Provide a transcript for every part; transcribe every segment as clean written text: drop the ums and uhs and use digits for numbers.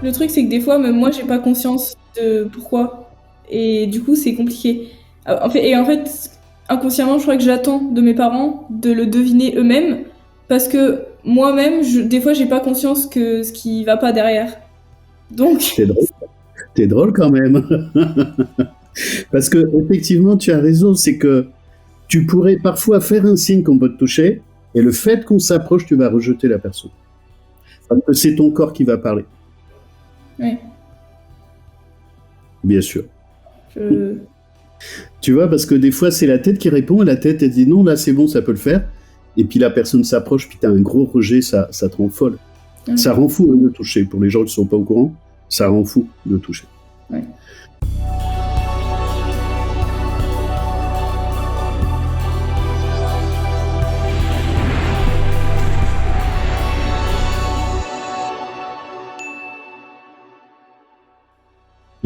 Le truc, c'est que des fois, même moi, j'ai pas conscience de pourquoi. Et du coup, c'est compliqué. En fait, inconsciemment, je crois que j'attends de mes parents de le deviner eux-mêmes. Parce que moi-même, des fois, j'ai pas conscience que ce qui va pas derrière. Donc, T'es drôle, t'es drôle quand même. Parce que effectivement, tu as raison, c'est que tu pourrais parfois faire un signe qu'on peut te toucher, et le fait qu'on s'approche, tu vas rejeter la personne. Parce que c'est ton corps qui va parler, ouais. bien sûr. Je... Tu vois, parce que des fois, c'est la tête qui répond, et la tête, elle dit non, là, c'est bon, ça peut le faire. Et puis la personne s'approche, puis t'as un gros rejet, ça te rend folle. ouais. Ça rend fou de toucher. Pour les gens qui sont pas au courant, ça rend fou de toucher. Ouais.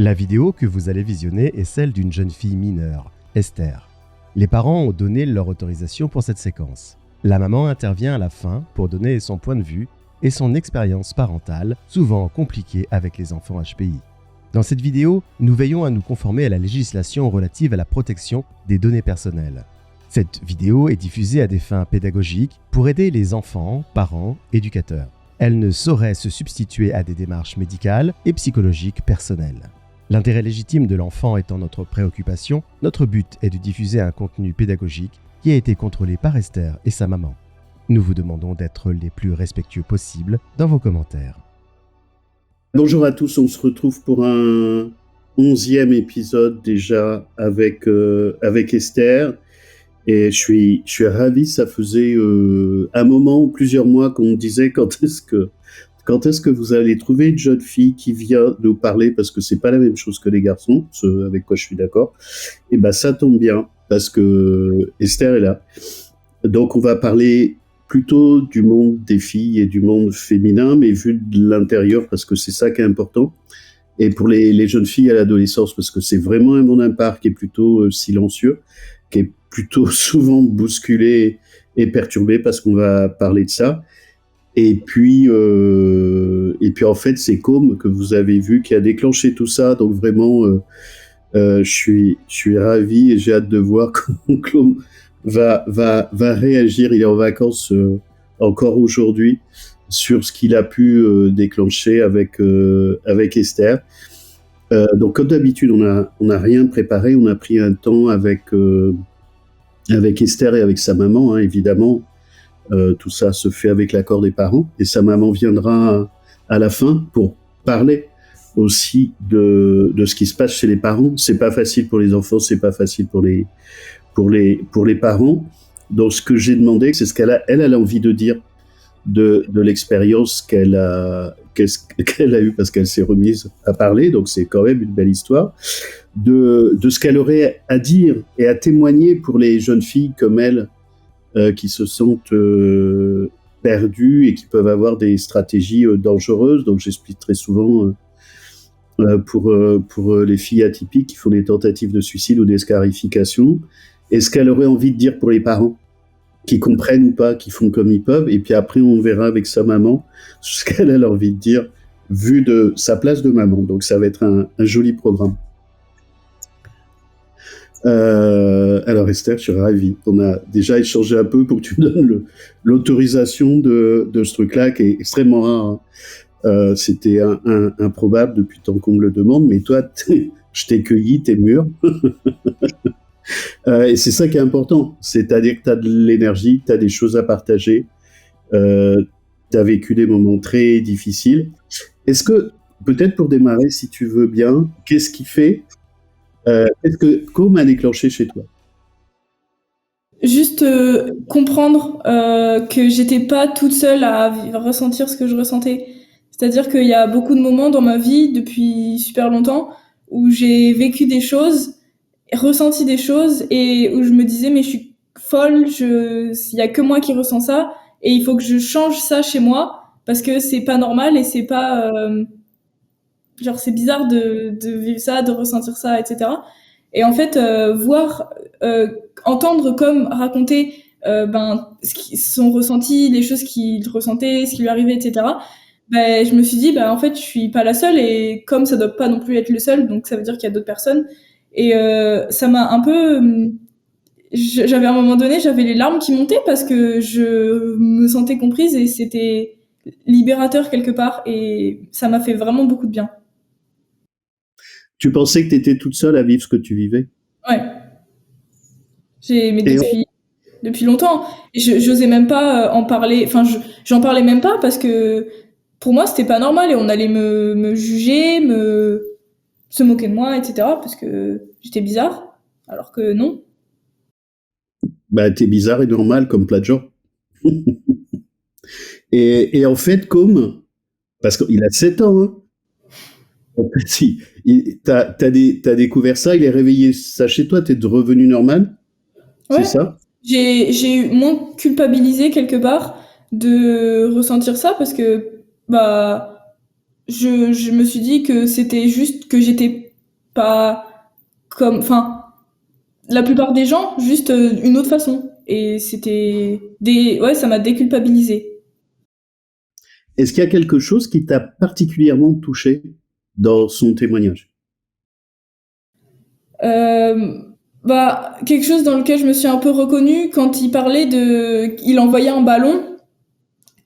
La vidéo que vous allez visionner est celle d'une jeune fille mineure, Esther. Les parents ont donné leur autorisation pour cette séquence. La maman intervient à la fin pour donner son point de vue et son expérience parentale, souvent compliquée avec les enfants HPI. Dans cette vidéo, nous veillons à nous conformer à la législation relative à la protection des données personnelles. Cette vidéo est diffusée à des fins pédagogiques pour aider les enfants, parents, éducateurs. Elle ne saurait se substituer à des démarches médicales et psychologiques personnelles. L'intérêt légitime de l'enfant étant notre préoccupation, notre but est de diffuser un contenu pédagogique qui a été contrôlé par Esther et sa maman. Nous vous demandons d'être les plus respectueux possibles dans vos commentaires. Bonjour à tous, on se retrouve pour un 11e épisode déjà avec Esther. Et je suis ravi, ça faisait un moment, plusieurs mois qu'on me disait quand est-ce que vous allez trouver une jeune fille qui vient nous parler, parce que c'est pas la même chose que les garçons, ce avec quoi je suis d'accord. Et ben ça tombe bien, parce que Esther est là. Donc on va parler plutôt du monde des filles et du monde féminin, mais vu de l'intérieur, parce que c'est ça qui est important. Et pour les jeunes filles à l'adolescence, parce que c'est vraiment un monde impar qui est plutôt silencieux, qui est plutôt souvent bousculé et perturbé, parce qu'on va parler de ça. Et puis en fait, c'est Com que vous avez vu qui a déclenché tout ça. Donc vraiment, je suis ravi et j'ai hâte de voir comment Com va réagir. Il est en vacances encore aujourd'hui sur ce qu'il a pu déclencher avec Esther. Donc comme d'habitude, on n'a rien préparé. On a pris un temps avec Esther et avec sa maman, hein, évidemment. Tout ça se fait avec l'accord des parents, et sa maman viendra à la fin pour parler aussi de ce qui se passe chez les parents. C'est pas facile pour les enfants, c'est pas facile pour les parents. Donc ce que j'ai demandé, c'est ce qu'elle a envie de dire de l'expérience qu'elle a eue, parce qu'elle s'est remise à parler, donc c'est quand même une belle histoire, de ce qu'elle aurait à dire et à témoigner pour les jeunes filles comme elle, qui se sentent perdues et qui peuvent avoir des stratégies dangereuses. Donc j'explique très souvent pour les filles atypiques qui font des tentatives de suicide ou des scarifications, et ce qu'elle aurait envie de dire pour les parents qui comprennent ou pas, qui font comme ils peuvent. Et puis après, on verra avec sa maman ce qu'elle a envie de dire vu de sa place de maman. Donc ça va être un joli programme. Alors Esther, je suis ravi. On a déjà échangé un peu pour que tu me donnes l'autorisation de ce truc-là, qui est extrêmement rare. Hein. C'était improbable depuis tant qu'on me le demande, mais toi, je t'ai cueilli, t'es mûr. Et c'est ça qui est important, c'est-à-dire que tu as de l'énergie, tu as des choses à partager, tu as vécu des moments très difficiles. Est-ce que, peut-être pour démarrer, si tu veux bien, qu'est-ce qui fait qu'est-ce que Com a déclenché chez toi? Juste comprendre que j'étais pas toute seule à ressentir ce que je ressentais. C'est-à-dire qu'il y a beaucoup de moments dans ma vie depuis super longtemps où j'ai vécu des choses, ressenti des choses et où je me disais mais je suis folle, il y a que moi qui ressens ça et il faut que je change ça chez moi parce que c'est pas normal et c'est pas genre c'est bizarre de vivre ça, de ressentir ça, etc. Et en fait, entendre comme raconter son ressenti, les choses qu'il ressentait, ce qui lui arrivait, etc. je me suis dit, en fait, je suis pas la seule et comme ça doit pas non plus être le seul, donc ça veut dire qu'il y a d'autres personnes. Et ça m'a un peu... J'avais à un moment donné, j'avais les larmes qui montaient parce que je me sentais comprise et c'était libérateur quelque part et ça m'a fait vraiment beaucoup de bien. Tu pensais que tu étais toute seule à vivre ce que tu vivais? Ouais, mais Et depuis longtemps. Et j'osais même pas en parler, enfin, j'en parlais même pas parce que pour moi, c'était pas normal et on allait me juger, se moquer de moi, etc. parce que j'étais bizarre, alors que non. bah, t'es bizarre et normal comme plein de gens. Et en fait, comme, parce qu'il a 7 ans, hein. En fait, si, t'as découvert ça, il est réveillé ça chez toi, t'es revenu normal, c'est Ouais, ça? j'ai eu moins culpabilisé quelque part de ressentir ça parce que je me suis dit que c'était juste que j'étais pas comme, enfin, la plupart des gens, juste une autre façon. Et ouais, ça m'a déculpabilisé. Est-ce qu'il y a quelque chose qui t'a particulièrement touché dans son témoignage? Euh, quelque chose dans lequel je me suis un peu reconnue quand il parlait il envoyait un ballon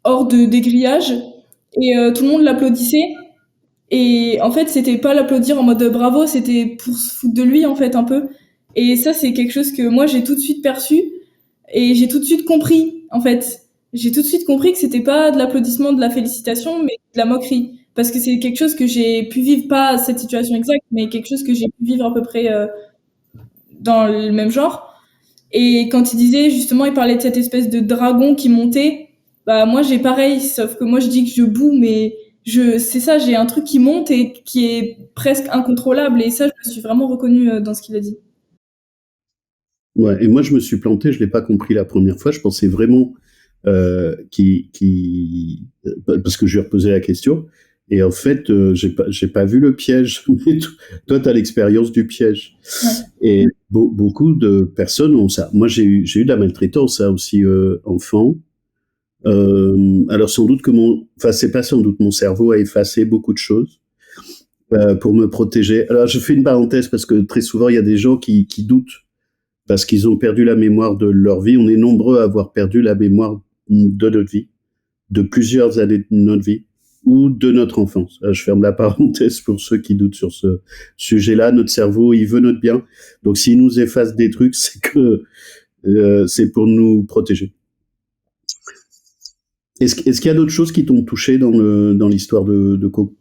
hors des grillages et tout le monde l'applaudissait. Et en fait, c'était pas l'applaudir en mode bravo, c'était pour se foutre de lui en fait un peu. Et ça, c'est quelque chose que moi j'ai tout de suite perçu et j'ai tout de suite compris en fait. J'ai tout de suite compris que c'était pas de l'applaudissement, de la félicitation, mais de la moquerie. Parce que c'est quelque chose que j'ai pu vivre, pas cette situation exacte, mais quelque chose que j'ai pu vivre à peu près dans le même genre. Et quand il disait justement, il parlait de cette espèce de dragon qui montait, moi j'ai pareil, sauf que moi je dis que je boue, mais c'est ça, j'ai un truc qui monte et qui est presque incontrôlable. Et ça, je me suis vraiment reconnue dans ce qu'il a dit. Ouais, et moi je me suis planté, je l'ai pas compris la première fois. Je pensais vraiment parce que je lui ai reposé la question. Et en fait, j'ai pas vu le piège. Mais toi, t'as l'expérience du piège. Ouais. Et beaucoup de personnes ont ça. Moi, j'ai eu de la maltraitance, ça aussi enfant. Alors sans doute que enfin c'est pas sans doute, mon cerveau a effacé beaucoup de choses pour me protéger. Alors je fais une parenthèse parce que très souvent il y a des gens qui doutent parce qu'ils ont perdu la mémoire de leur vie. On est nombreux à avoir perdu la mémoire de notre vie, de plusieurs années de notre vie ou de notre enfance. Je ferme la parenthèse pour ceux qui doutent sur ce sujet-là. Notre cerveau, il veut notre bien. Donc s'il nous efface des trucs, c'est que c'est pour nous protéger. Est-ce qu'il y a d'autres choses qui t'ont touché dans l'histoire de Coco?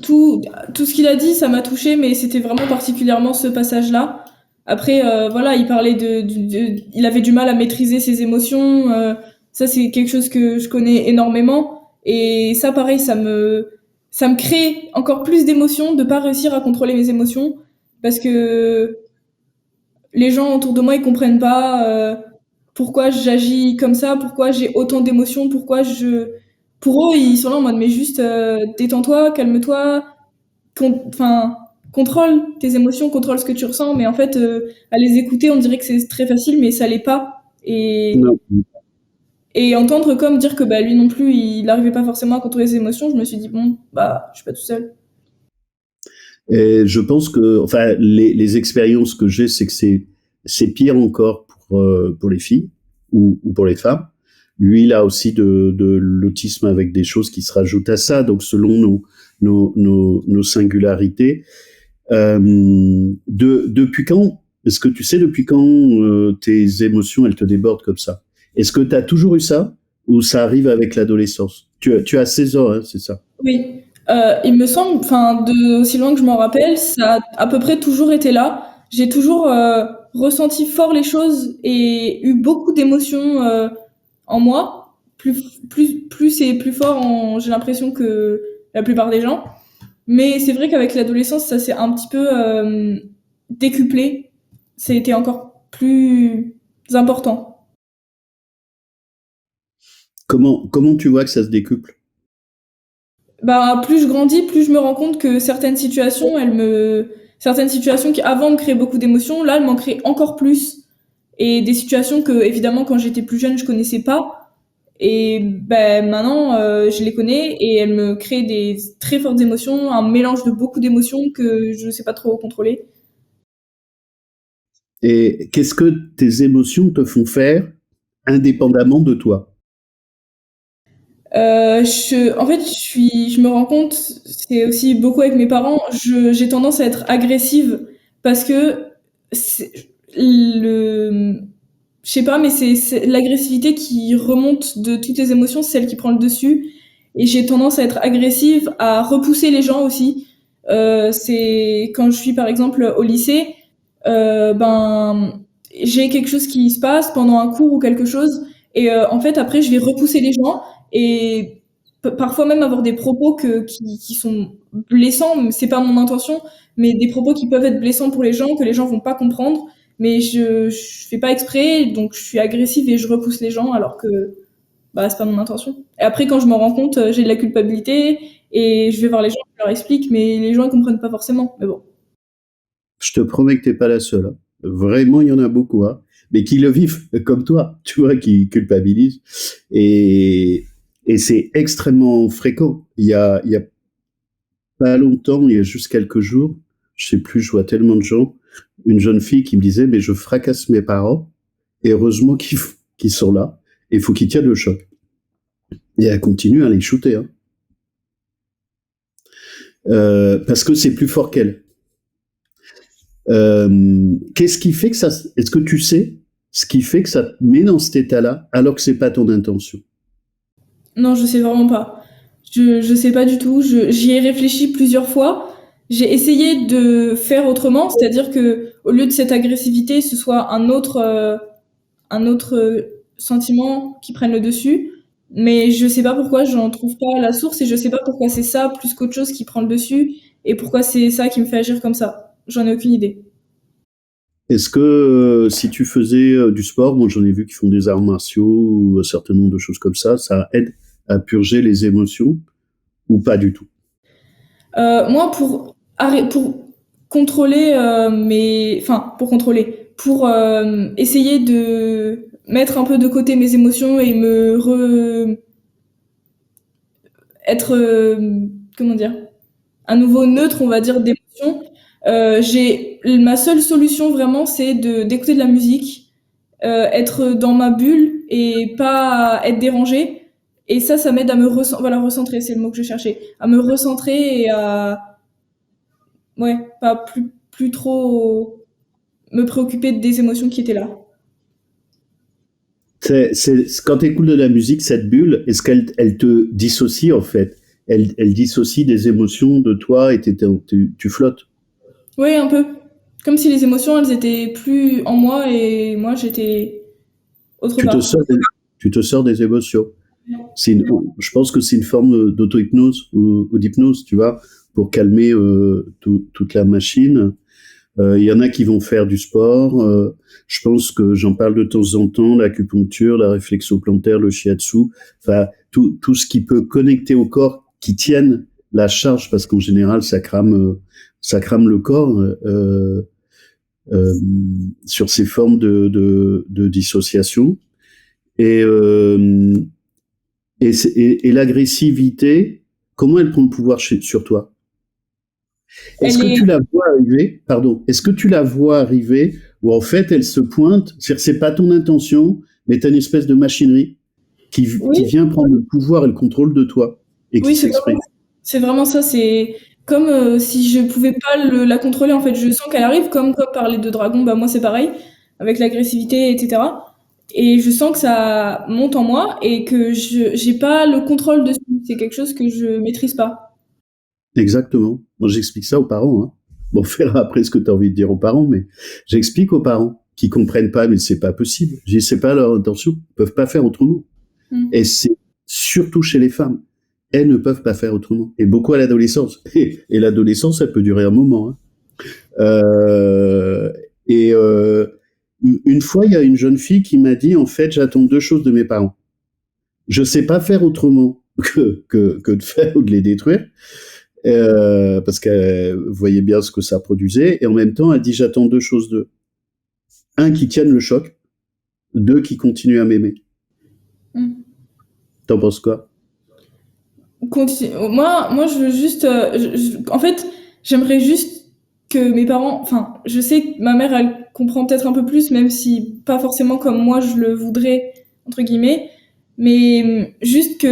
Tout ce qu'il a dit, ça m'a touché, mais c'était vraiment particulièrement ce passage-là. Après, voilà, il parlait il avait du mal à maîtriser ses émotions. Ça, c'est quelque chose que je connais énormément. Et ça, pareil, ça me crée encore plus d'émotions de pas réussir à contrôler mes émotions parce que les gens autour de moi, ils comprennent pas pourquoi j'agis comme ça, pourquoi j'ai autant d'émotions, pour eux, ils sont là en mode mais juste détends-toi, calme-toi, enfin contrôle tes émotions, contrôle ce que tu ressens, mais en fait à les écouter, on dirait que c'est très facile, mais ça l'est pas. Non. Et entendre comme dire que lui non plus, il n'arrivait pas forcément à contrôler ses émotions, je me suis dit bon, je suis pas tout seul. Et je pense que, enfin, les expériences que j'ai, c'est que c'est pire encore pour les filles ou pour les femmes. Lui, il a aussi de l'autisme avec des choses qui se rajoutent à ça. Donc, selon nos singularités. Depuis quand, est-ce que tu sais depuis quand tes émotions, elles te débordent comme ça? Est-ce que tu as toujours eu ça ou ça arrive avec l'adolescence? Tu as 16 ans, hein, c'est ça? Oui, il me semble, enfin, de aussi loin que je m'en rappelle, ça a à peu près toujours été là. J'ai toujours ressenti fort les choses et eu beaucoup d'émotions en moi, plus et plus fort, j'ai l'impression que la plupart des gens. Mais c'est vrai qu'avec l'adolescence, ça s'est un petit peu décuplé. C'était encore plus important. Comment tu vois que ça se décuple? Plus je grandis, plus je me rends compte que certaines situations qui avant me créaient beaucoup d'émotions, là, elles m'en créent encore plus. Et des situations que, évidemment, quand j'étais plus jeune, je connaissais pas. Et ben maintenant, je les connais et elles me créent des très fortes émotions, un mélange de beaucoup d'émotions que je sais pas trop contrôler. Et qu'est-ce que tes émotions te font faire indépendamment de toi? En fait, je me rends compte, c'est aussi beaucoup avec mes parents, j'ai tendance à être agressive parce que c'est le, je sais pas, mais c'est l'agressivité qui remonte de toutes les émotions, c'est celle qui prend le dessus. Et j'ai tendance à être agressive, à repousser les gens aussi. C'est quand je suis par exemple au lycée, ben j'ai quelque chose qui se passe pendant un cours ou quelque chose, et en fait après je vais repousser les gens et parfois même avoir des propos qui sont blessants. Mais c'est pas mon intention, mais des propos qui peuvent être blessants pour les gens, que les gens vont pas comprendre. Mais je fais pas exprès, donc je suis agressive et je repousse les gens alors que bah c'est pas mon intention. Et après quand je m'en rends compte, j'ai de la culpabilité et je vais voir les gens, je leur explique, mais les gens ils comprennent pas forcément. Mais bon. Je te promets que t'es pas la seule, hein. Vraiment, il y en a beaucoup, hein, mais qui le vivent comme toi, tu vois, qui culpabilisent. Et, et c'est extrêmement fréquent. Il y a pas longtemps, il y a juste quelques jours, je sais plus, je vois tellement de gens, une jeune fille qui me disait, mais je fracasse mes parents, et heureusement qu'ils sont là, et il faut qu'ils tiennent le choc. Et elle continue à les shooter, hein. Parce que c'est plus fort qu'elle. Qu'est-ce qui fait que ça, est-ce que tu sais ce qui fait que ça te met dans cet état-là alors que c'est pas ton intention? Non, je sais vraiment pas. Je sais pas du tout. J'y ai réfléchi plusieurs fois. J'ai essayé de faire autrement, c'est-à-dire que au lieu de cette agressivité, ce soit un autre sentiment qui prenne le dessus. Mais je sais pas pourquoi, j'en trouve pas la source et je sais pas pourquoi c'est ça plus qu'autre chose qui prend le dessus et pourquoi c'est ça qui me fait agir comme ça. J'en ai aucune idée. Est-ce que si tu faisais du sport, moi j'en ai vu qui font des arts martiaux ou un certain nombre de choses comme ça aide à purger les émotions ou pas du tout? Moi, pour contrôler pour contrôler, pour essayer de mettre un peu de côté mes émotions et être, comment dire, à nouveau neutre, on va dire, d'émotions. Ma seule solution vraiment, c'est d'écouter de la musique, être dans ma bulle et pas être dérangée. Et ça m'aide à voilà, recentrer, c'est le mot que je cherchais, à me recentrer et à, ouais, pas plus trop me préoccuper des émotions qui étaient là. Quand tu écoutes de la musique, cette bulle, est-ce elle te dissocie en fait? Elle dissocie des émotions de toi et tu flottes. Oui, un peu. Comme si les émotions, elles étaient plus en moi et moi, j'étais autre Tu te part. sors des, tu te sors des émotions. Je pense que c'est une forme d'auto-hypnose ou d'hypnose, tu vois, pour calmer toute la machine. Il y en a qui vont faire du sport. Je pense que j'en parle de temps en temps, l'acupuncture, la réflexo-plantaire, le shiatsu, enfin tout ce qui peut connecter au corps, qui tienne la charge, parce qu'en général ça crame le corps euh, sur ces formes de dissociation. Et, et l'agressivité, comment elle prend le pouvoir sur toi? Est-ce Elle que est, tu la vois arriver, pardon, est-ce que tu la vois arriver où en fait elle se pointe, c'est-à-dire c'est pas ton intention, mais t'as une espèce de machinerie qui oui, vient prendre le pouvoir et le contrôle de toi et qui oui, s'exprime. c'est vraiment ça. C'est comme si je pouvais pas la contrôler. En fait, je sens qu'elle arrive, comme quoi parler de dragon, bah moi c'est pareil, avec l'agressivité, etc. Et je sens que ça monte en moi et que je j'ai pas le contrôle dessus. C'est quelque chose que je maîtrise pas. Exactement. Moi j'explique ça aux parents, hein. Bon, on verra après ce que tu as envie de dire aux parents, mais j'explique aux parents qui comprennent pas, mais c'est pas possible. Je dis, c'est pas leur intention. Ils peuvent pas faire autrement. Et Mm. c'est surtout chez les femmes. Elles ne peuvent pas faire autrement. Et beaucoup à l'adolescence. Et l'adolescence, ça peut durer un moment, hein. Euh, et une fois, il y a une jeune fille qui m'a dit, en fait, j'attends deux choses de mes parents. Je sais pas faire autrement que de faire ou de les détruire, parce qu'elle voyait bien ce que ça produisait. Et en même temps, elle dit, j'attends deux choses d'eux. Un, qui tienne le choc. Deux, qui continue à m'aimer. Mm. T'en penses quoi? Moi, je veux juste. En fait, j'aimerais juste que mes parents. Enfin, je sais que ma mère, elle comprend peut-être un peu plus, même si pas forcément comme moi je le voudrais, entre guillemets. Mais juste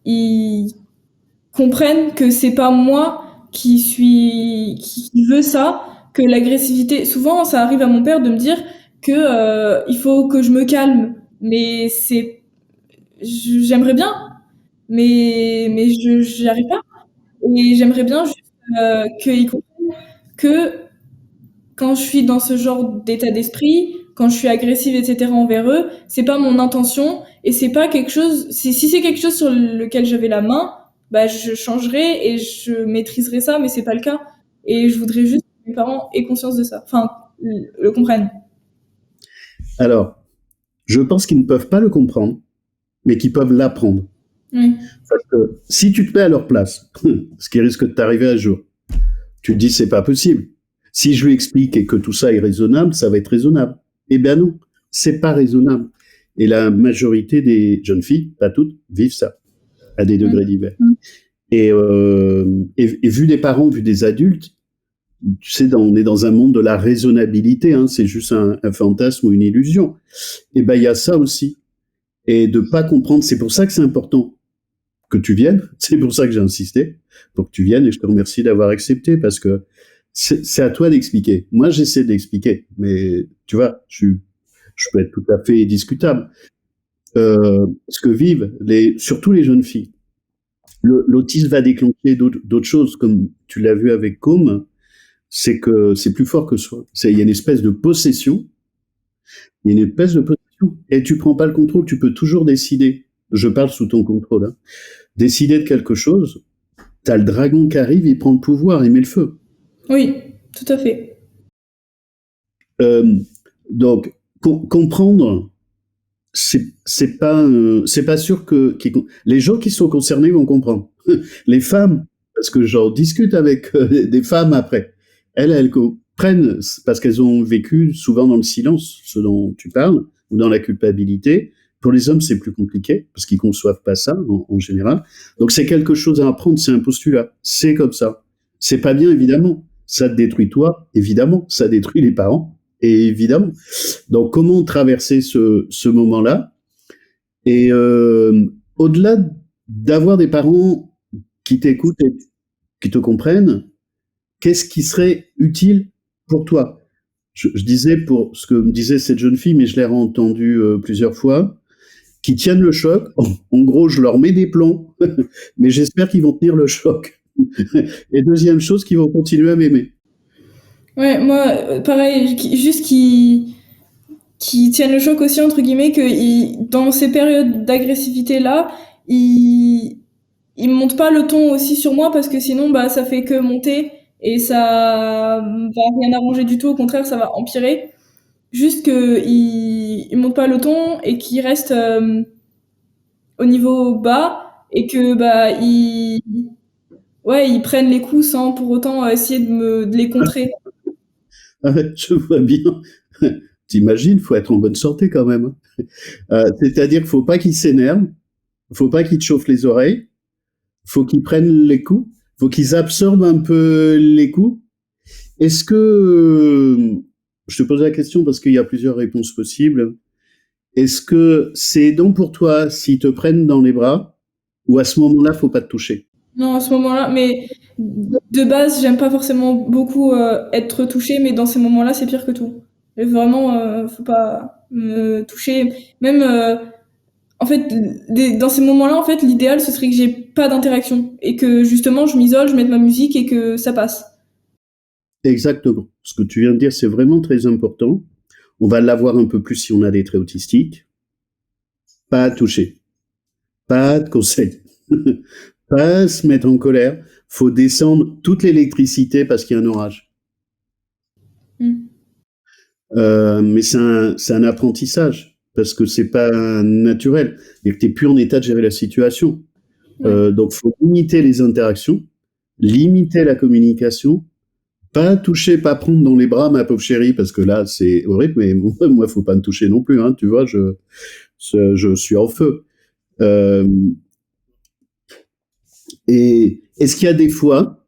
ils comprennent que c'est pas moi qui veut ça, que l'agressivité. Souvent, ça arrive à mon père de me dire que il faut que je me calme. Mais j'aimerais bien, mais j'y arrive pas. Et j'aimerais bien juste qu'ils comprennent que quand je suis dans ce genre d'état d'esprit, quand je suis agressive, etc. envers eux, c'est pas mon intention et c'est pas quelque chose. Si c'est quelque chose sur lequel j'avais la main, bah je changerai et je maîtriserai ça, mais c'est pas le cas. Et je voudrais juste que mes parents aient conscience de ça, enfin le comprennent. Alors, je pense qu'ils ne peuvent pas le comprendre, mais qu'ils peuvent l'apprendre. Oui, Parce que si tu te mets à leur place, ce qui risque de t'arriver un jour, tu te dis c'est pas possible. Si je lui explique et que tout ça est raisonnable, ça va être raisonnable. Eh bien non, c'est pas raisonnable. Et la majorité des jeunes filles, pas toutes, vivent ça à des oui, degrés divers. oui. Et vu des parents, vu des adultes, tu sais, on est dans un monde de la raisonnabilité, hein, c'est juste un fantasme ou une illusion. Et ben il y a ça aussi. Et de pas comprendre, c'est pour ça que c'est important que tu viennes. C'est pour ça que j'ai insisté, pour que tu viennes, et je te remercie d'avoir accepté, parce que c'est à toi d'expliquer. Moi, j'essaie d'expliquer, mais tu vois, je peux être tout à fait discutable. Ce que vivent surtout les jeunes filles. L'autisme va déclencher d'autres choses, comme tu l'as vu avec Com, c'est que c'est plus fort que soi. Il y a une espèce de possession, il y a une espèce de possession, et tu prends pas le contrôle, tu peux toujours décider. Je parle sous ton contrôle, hein. Décider de quelque chose, t'as le dragon qui arrive, il prend le pouvoir, il met le feu. Oui, tout à fait. Euh, donc, comprendre, c'est pas sûr que les gens qui sont concernés vont comprendre. Les femmes, parce que j'en discute avec des femmes après, elles comprennent parce qu'elles ont vécu souvent dans le silence, ce dont tu parles, ou dans la culpabilité. Pour les hommes, c'est plus compliqué parce qu'ils conçoivent pas ça en général. Donc c'est quelque chose à apprendre, c'est un postulat, c'est comme ça. C'est pas bien évidemment, ça te détruit toi, évidemment, ça détruit les parents, et évidemment. Donc, comment traverser ce moment-là? Et au-delà d'avoir des parents qui t'écoutent et qui te comprennent, qu'est-ce qui serait utile pour toi? Je disais pour ce que me disait cette jeune fille, mais je l'ai entendu plusieurs fois, qui tiennent le choc. En gros, je leur mets des plombs, mais j'espère qu'ils vont tenir le choc. Et deuxième chose, qu'ils vont continuer à m'aimer. Ouais, moi, pareil, juste qui tiennent le choc aussi, entre guillemets, que dans ces périodes d'agressivité là, ils montent pas le ton aussi sur moi parce que sinon bah ça fait que monter et ça va rien arranger du tout, au contraire ça va empirer. Juste que ils montent pas le ton et qu'ils restent au niveau bas et que bah ils prennent les coups sans pour autant essayer de les contrer. Je vois bien. T'imagines, faut être en bonne santé quand même. C'est-à-dire qu'il faut pas qu'ils s'énervent, faut pas qu'ils te chauffent les oreilles, faut qu'ils prennent les coups, faut qu'ils absorbent un peu les coups. Est-ce que, je te pose la question parce qu'il y a plusieurs réponses possibles. Est-ce que c'est aidant pour toi s'ils te prennent dans les bras, ou à ce moment-là, faut pas te toucher? Non, à ce moment-là, mais de base, j'aime pas forcément beaucoup être touchée, mais dans ces moments-là, c'est pire que tout. Et vraiment, faut pas me toucher. Même, en fait, dans ces moments-là, en fait, l'idéal, ce serait que j'ai pas d'interaction et que justement, je m'isole, je mette ma musique et que ça passe. Exactement. Ce que tu viens de dire, c'est vraiment très important. On va l'avoir un peu plus si on a des traits autistiques. Pas à toucher. Pas de conseils. Pas se mettre en colère. Faut descendre toute l'électricité parce qu'il y a un orage. Mm. Mais c'est un apprentissage parce que c'est pas naturel. Et que t'es plus en état de gérer la situation. Ouais. Donc, faut limiter les interactions, limiter la communication, pas toucher, pas prendre dans les bras ma pauvre chérie, parce que là, c'est horrible, mais moi, faut pas me toucher non plus, hein, tu vois, Je suis en feu. Euh, et est-ce qu'il y a des fois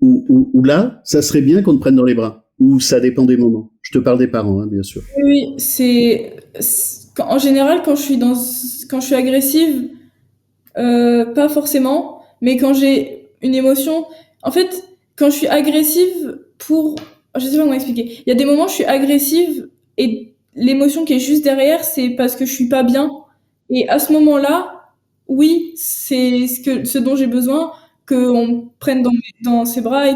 où là, ça serait bien qu'on te prenne dans les bras, ou ça dépend des moments? Je te parle des parents, hein, bien sûr. Oui, en général quand je suis agressive, pas forcément, mais quand j'ai une émotion, en fait, quand je suis agressive je sais pas comment expliquer. Il y a des moments où je suis agressive et l'émotion qui est juste derrière, c'est parce que je suis pas bien. Et à ce moment-là, oui, c'est ce dont j'ai besoin, qu'on me prenne dans ses bras et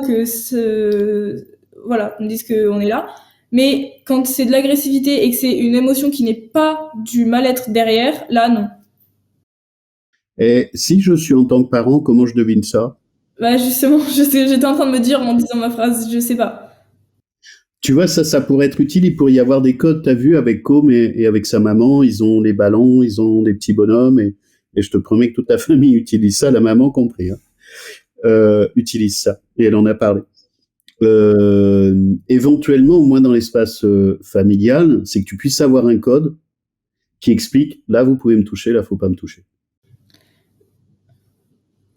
voilà, qu'on me dise qu'on est là. Mais quand c'est de l'agressivité et que c'est une émotion qui n'est pas du mal-être derrière, là, non. Et si je suis en tant que parent, comment je devine ça? Bah justement, j'étais en train de me dire en disant ma phrase, je sais pas. Tu vois, ça pourrait être utile. Il pourrait y avoir des codes. T'as vu, avec Com et avec sa maman, ils ont les ballons, ils ont des petits bonhommes, et je te promets que toute ta famille utilise ça, la maman compris, hein. Utilise ça. Et elle en a parlé. Éventuellement, au moins dans l'espace familial, c'est que tu puisses avoir un code qui explique, là, vous pouvez me toucher, là, faut pas me toucher.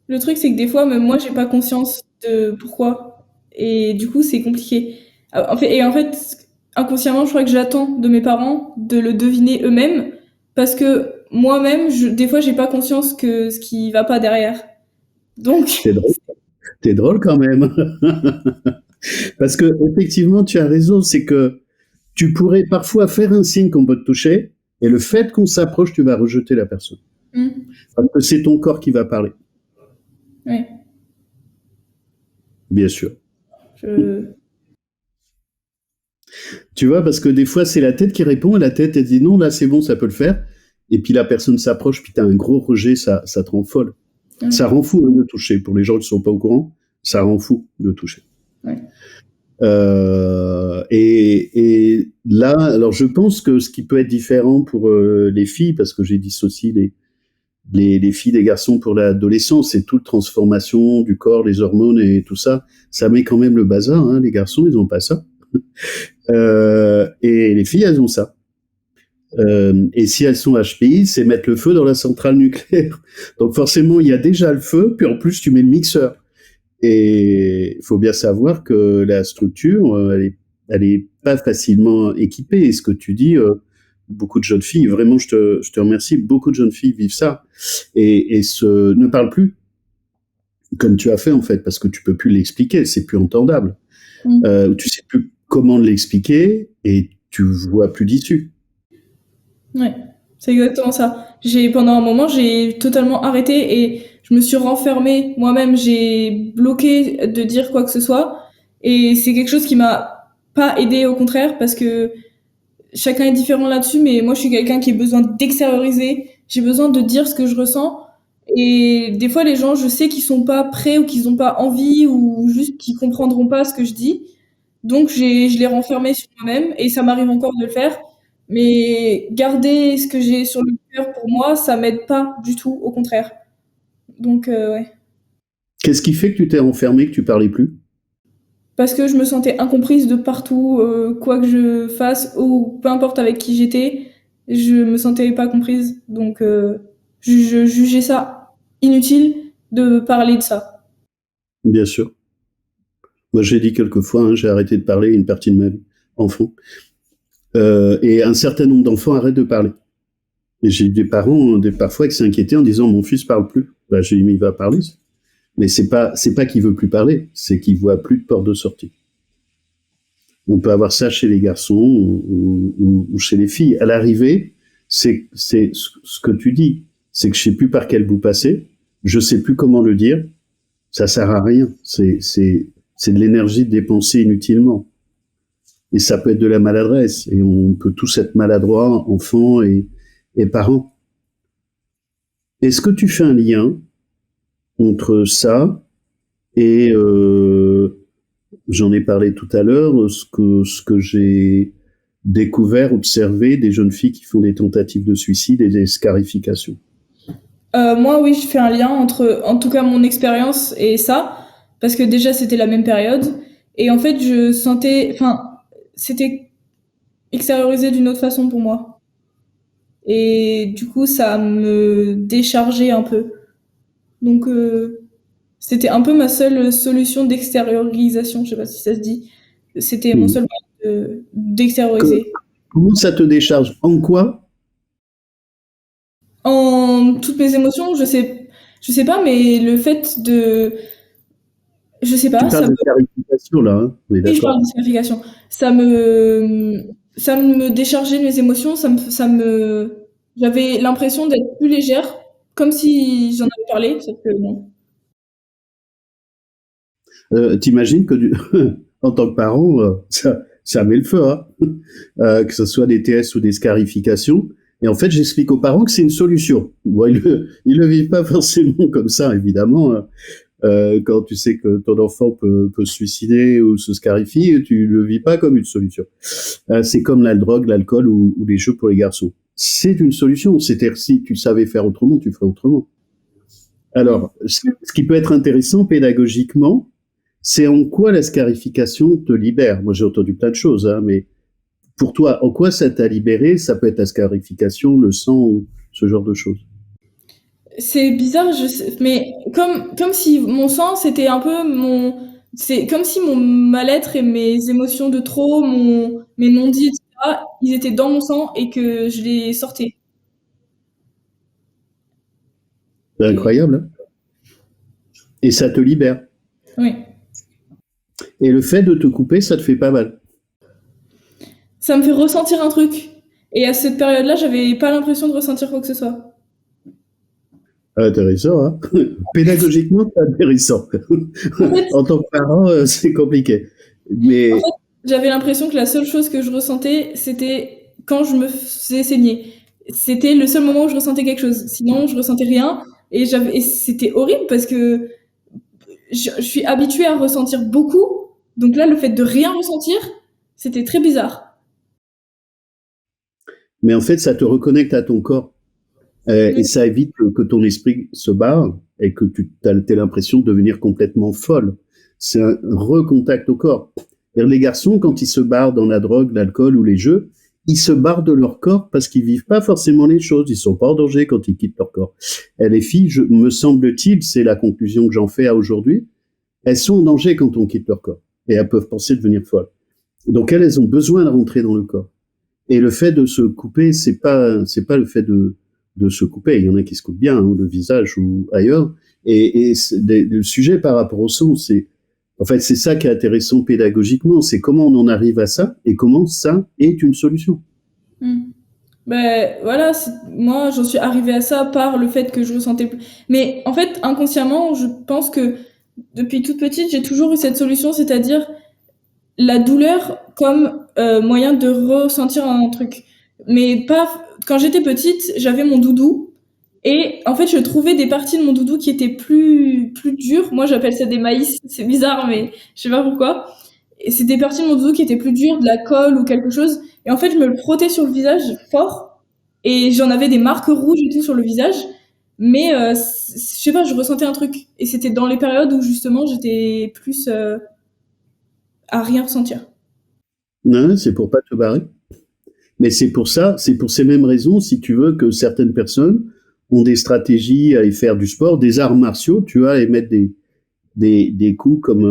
Le truc, c'est que des fois, même moi, j'ai pas conscience de pourquoi. Et du coup, c'est compliqué. En fait, inconsciemment, je crois que j'attends de mes parents de le deviner eux-mêmes. Parce que moi-même, des fois, j'ai pas conscience que ce qui va pas derrière. Donc, T'es drôle quand même. Parce que, effectivement, tu as raison, c'est que tu pourrais parfois faire un signe qu'on peut te toucher, et le fait qu'on s'approche, tu vas rejeter la personne. Parce que c'est ton corps qui va parler. ouais. Bien sûr. Je... Tu vois, parce que des fois, c'est la tête qui répond, et la tête, elle dit non, là, c'est bon, ça peut le faire. Et puis la personne s'approche, puis t'as un gros rejet, ça te rend folle. Ouais. Ça rend fou, hein, de toucher. Pour les gens qui ne sont pas au courant, ça rend fou de toucher. Ouais. Et là, alors je pense que ce qui peut être différent pour les filles, parce que j'ai dissocié les filles des garçons pour l'adolescence, c'est toute transformation du corps, les hormones et tout ça, ça met quand même le bazar, hein. Les garçons, ils ont pas ça. Et les filles, elles ont ça. Et si elles sont HPI, c'est mettre le feu dans la centrale nucléaire. Donc forcément, il y a déjà le feu, puis en plus, tu mets le mixeur. Et il faut bien savoir que la structure, elle est pas facilement équipée. Et ce que tu dis, beaucoup de jeunes filles, vraiment, je te remercie, beaucoup de jeunes filles vivent ça et ne parlent plus, comme tu as fait en fait, parce que tu peux plus l'expliquer, c'est plus entendable. Tu sais plus comment l'expliquer et tu vois plus d'issue. Ouais, c'est exactement ça. Pendant un moment, j'ai totalement arrêté et je me suis renfermée moi-même. J'ai bloqué de dire quoi que ce soit. Et c'est quelque chose qui m'a pas aidé, au contraire, parce que chacun est différent là-dessus, mais moi, je suis quelqu'un qui a besoin d'extérioriser. J'ai besoin de dire ce que je ressens. Et des fois, les gens, je sais qu'ils sont pas prêts ou qu'ils ont pas envie ou juste qu'ils comprendront pas ce que je dis. Donc, je l'ai renfermé sur moi-même et ça m'arrive encore de le faire. Mais garder ce que j'ai sur le cœur pour moi, ça m'aide pas du tout, au contraire. Donc, ouais. Qu'est-ce qui fait que tu t'es renfermé, que tu parlais plus? Parce que je me sentais incomprise de partout, quoi que je fasse ou peu importe avec qui j'étais, je me sentais pas comprise. Donc, je jugeais ça inutile de parler de ça. Bien sûr. Moi, j'ai dit quelques fois, hein, j'ai arrêté de parler une partie de ma vie, enfant. Et un certain nombre d'enfants arrêtent de parler. Et j'ai eu des parents, parfois, qui s'inquiétaient en disant, mon fils parle plus. Bah, j'ai dit, mais il va parler. Mais c'est pas qu'il veut plus parler, c'est qu'il voit plus de porte de sortie. On peut avoir ça chez les garçons ou chez les filles. À l'arrivée, c'est ce que tu dis. C'est que je sais plus par quel bout passer. Je sais plus comment le dire. Ça sert à rien. C'est de l'énergie dépensée inutilement. Et ça peut être de la maladresse. Et on peut tous être maladroits, enfants et parents. Est-ce que tu fais un lien entre ça et j'en ai parlé tout à l'heure, ce que j'ai découvert, observé des jeunes filles qui font des tentatives de suicide et des scarifications? Moi, oui, je fais un lien entre, en tout cas, mon expérience et ça, parce que déjà, c'était la même période. Et en fait, c'était extériorisé d'une autre façon pour moi. et du coup, ça me déchargeait un peu. Donc, c'était un peu ma seule solution d'extériorisation, je sais pas si ça se dit. C'était mon Mhm. seul moyen Que- d'extérioriser. Comment ça te décharge? En quoi? En toutes mes émotions, je sais pas, mais le fait de, je sais Tu pas, parles de clarification là, hein? Oui, oui, je parle d'accord. de scarification. Ça me déchargeait de mes émotions, j'avais l'impression d'être plus légère, comme si j'en avais parlé, sauf que non. T'imagines que en tant que parent, ça met le feu, hein? Que ce soit des TS ou des scarifications. Et en fait, j'explique aux parents que c'est une solution. Bon, ils le vivent pas forcément comme ça, évidemment, hein. Quand tu sais que ton enfant peut se suicider ou se scarifier, tu le vis pas comme une solution. C'est comme la drogue, l'alcool ou les jeux pour les garçons. C'est une solution. C'est-à-dire si tu savais faire autrement, tu ferais autrement. Mm. Alors, ce qui peut être intéressant pédagogiquement, c'est en quoi la scarification te libère. Moi, j'ai entendu plein de choses, hein, mais pour toi, en quoi ça t'a libéré? Ça peut être la scarification, le sang, ou ce genre de choses. C'est bizarre, mais comme si mon sang, c'était un peu c'est comme si mon mal-être et mes émotions de trop, mes non-dits, etc., ils étaient dans mon sang et que je les sortais. C'est Et, incroyable, hein. Et ça te libère. oui. Et le fait de te couper, ça te fait pas mal. Ça me fait ressentir un truc. Et à cette période-là, j'avais pas l'impression de ressentir quoi que ce soit. Intéressant, hein. Pédagogiquement, c'est intéressant. En fait, En tant que parent, c'est compliqué. en Mais fait, j'avais l'impression que la seule chose que je ressentais, c'était quand je me faisais saigner. C'était le seul moment où je ressentais quelque chose. Sinon, je ressentais rien. Et c'était horrible parce que je suis habituée à ressentir beaucoup. Donc là, le fait de rien ressentir, c'était très bizarre. mais en fait, ça te reconnecte à ton corps. Et Mm. ça évite que ton esprit se barre et que tu aies l'impression de devenir complètement folle. C'est un recontact au corps. Et les garçons, quand ils se barrent dans la drogue, l'alcool ou les jeux, ils se barrent de leur corps parce qu'ils vivent pas forcément les choses. Ils sont pas en danger quand ils quittent leur corps. Et les filles, me semble-t-il, c'est la conclusion que j'en fais à aujourd'hui, elles sont en danger quand on quitte leur corps. Et elles peuvent penser devenir folles. Donc elles ont besoin de rentrer dans le corps. Et le fait de se couper, c'est pas le fait de se couper. Il y en a qui se coupent bien, hein, le visage ou ailleurs. Et le sujet par rapport au sang, en fait, c'est ça qui est intéressant pédagogiquement. C'est comment on en arrive à ça et comment ça est une solution. Mm. Ben voilà, moi j'en suis arrivée à ça par le fait que je ressentais plus. Mais en fait, inconsciemment, je pense que depuis toute petite, j'ai toujours eu cette solution, c'est-à-dire la douleur comme moyen de ressentir un truc. Mais pas quand j'étais petite, j'avais mon doudou et en fait, je trouvais des parties de mon doudou qui étaient plus dures. Moi, j'appelle ça des maïs, c'est bizarre, mais je sais pas pourquoi. Et c'est des parties de mon doudou qui étaient plus dures, de la colle ou quelque chose. Et en fait, je me le frottais sur le visage fort et j'en avais des marques rouges et tout sur le visage. Mais je sais pas, je ressentais un truc. Et c'était dans les périodes où justement j'étais plus à rien ressentir. Non, c'est pour pas te barrer. Mais c'est pour ça, c'est pour ces mêmes raisons, si tu veux, que certaines personnes ont des stratégies à y faire du sport, des arts martiaux, tu vois, et mettre des coups comme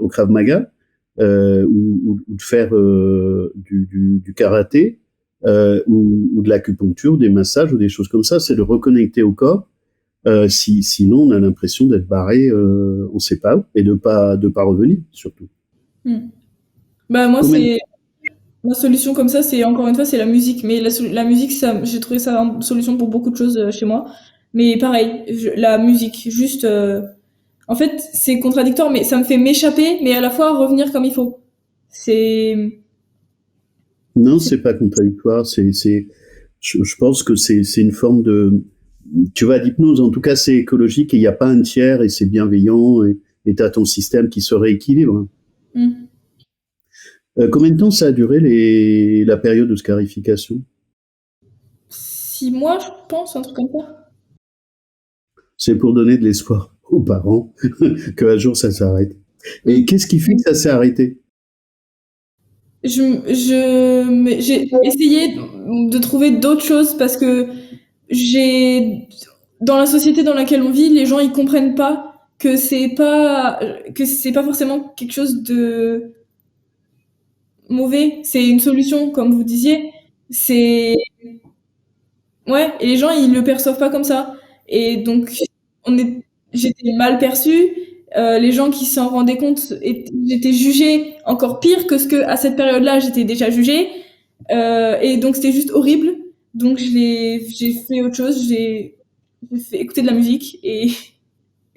au Krav Maga, ou de faire du karaté, ou de l'acupuncture, des massages ou des choses comme ça, c'est de reconnecter au corps. Sinon, on a l'impression d'être barré, on sait pas où, et de pas revenir, surtout. Hmm. Bah moi Combien de- c'est ma solution comme ça, c'est encore une fois c'est la musique. Mais la musique, ça, j'ai trouvé ça une solution pour beaucoup de choses chez moi. Mais pareil, la musique, juste, en fait c'est contradictoire, mais ça me fait m'échapper, mais à la fois revenir comme il faut. C'est, Non, c'est c'est pas contradictoire. Je pense que c'est une forme de, tu vois, d'hypnose. En tout cas, c'est écologique et il n'y a pas un tiers et c'est bienveillant et t'as ton système qui se rééquilibre. hmm. Combien de temps ça a duré la période de scarification? 6 mois, je pense, un truc comme ça. C'est pour donner de l'espoir aux parents qu'un jour ça s'arrête. Et Hmm. qu'est-ce qui fait que ça s'est arrêté? J'ai essayé de trouver d'autres choses parce que j'ai dans la société dans laquelle on vit, les gens ils comprennent pas que c'est pas forcément quelque chose de mauvais. C'est une solution, comme vous disiez. C'est ouais, et les gens ils le perçoivent pas comme ça. Et donc on est, j'étais mal perçue. Les gens qui s'en rendaient compte, j'étais jugée encore pire que ce que à cette période-là j'étais déjà jugée. Et donc c'était juste horrible. Donc j'ai fait autre chose. J'ai fait écouter de la musique et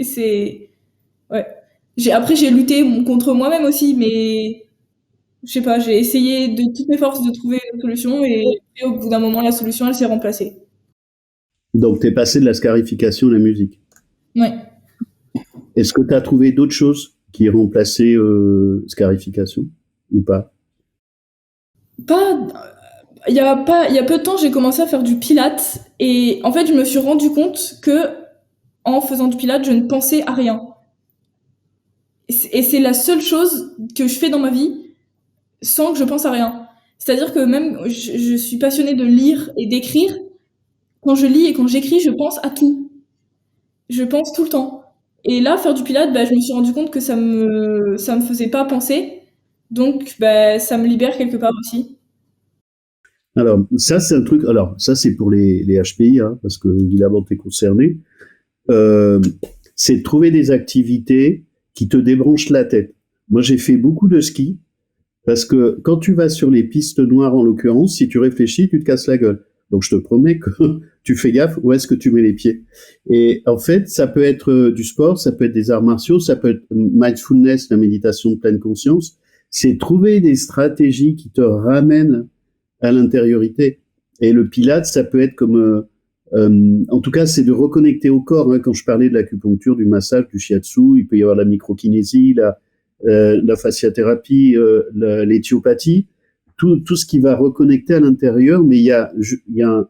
c'est ouais. Après j'ai lutté contre moi-même aussi, mais je sais pas, j'ai essayé de toutes mes forces de trouver une solution et au bout d'un moment la solution elle s'est remplacée. Donc, tu es passé de la scarification à la musique. Ouais. Est-ce que tu as trouvé d'autres choses qui remplaçaient scarification ou pas? Pas il y a peu de temps, j'ai commencé à faire du pilates et en fait, je me suis rendu compte que en faisant du pilates, je ne pensais à rien. Et c'est la seule chose que je fais dans ma vie sans que je pense à rien. C'est-à-dire que même je suis passionnée de lire et d'écrire. Quand je lis et quand j'écris, je pense à tout. Je pense tout le temps. Et là, faire du pilates, bah, je me suis rendu compte que ça me faisait pas penser. Donc, bah, ça me libère quelque part aussi. Alors, ça, c'est un truc. Alors, ça, c'est pour les HPI, hein, parce que évidemment, tu es concerné. Euh, c'est de trouver des activités qui te débranchent la tête. Moi, j'ai fait beaucoup de ski parce que quand tu vas sur les pistes noires, en l'occurrence, si tu réfléchis, tu te casses la gueule. Donc, je te promets que tu fais gaffe où est-ce que tu mets les pieds. Et en fait, ça peut être du sport, ça peut être des arts martiaux, ça peut être mindfulness, la méditation de pleine conscience. C'est trouver des stratégies qui te ramènent à l'intériorité. Et le pilate, ça peut être comme, en tout cas, c'est de reconnecter au corps. Hein. Quand je parlais de l'acupuncture, du massage, du shiatsu, il peut y avoir la microkinésie, la fasciathérapie, l'éthiopathie, tout ce qui va reconnecter à l'intérieur. Mais il y a